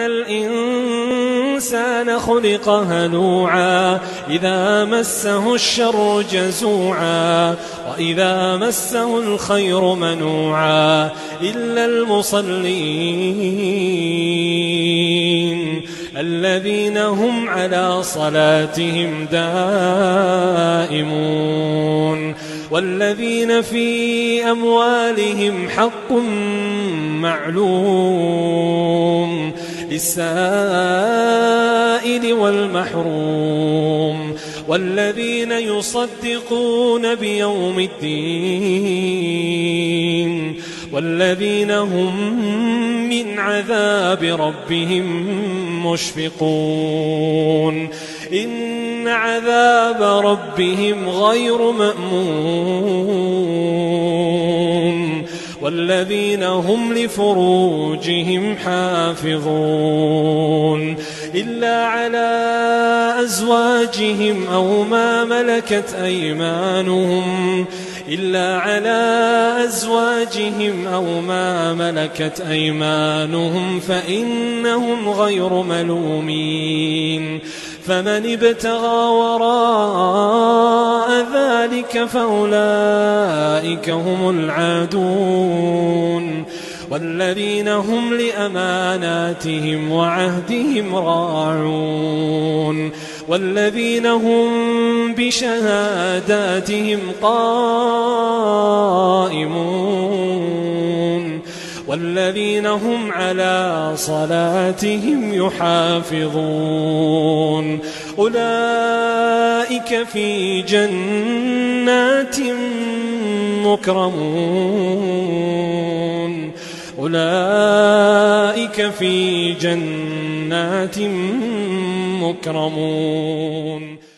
الإنسان خلق هلوعا إذا مسه الشر جزوعا وإذا مسه الخير منوعا إلا المصلين الذين هم على صلاتهم دائمون والذين في أموالهم حق معلوم للسائل والمحروم والذين يصدقون بيوم الدين والذين هم من عذاب ربهم مشفقون إن عذاب ربهم غير مأمون والذين هم لفروجهم حافظون إلا على أزواجهم أو ما ملكت أيمانهم فإنهم غير ملومين فمن ابتغى وراء ذلك فأولئك هم العادون والذين هم لأماناتهم وعهدهم راعون والذين هم بشهاداتهم قائمون والذين هم على صلاتهم يحافظون أولئك في جنات مكرمون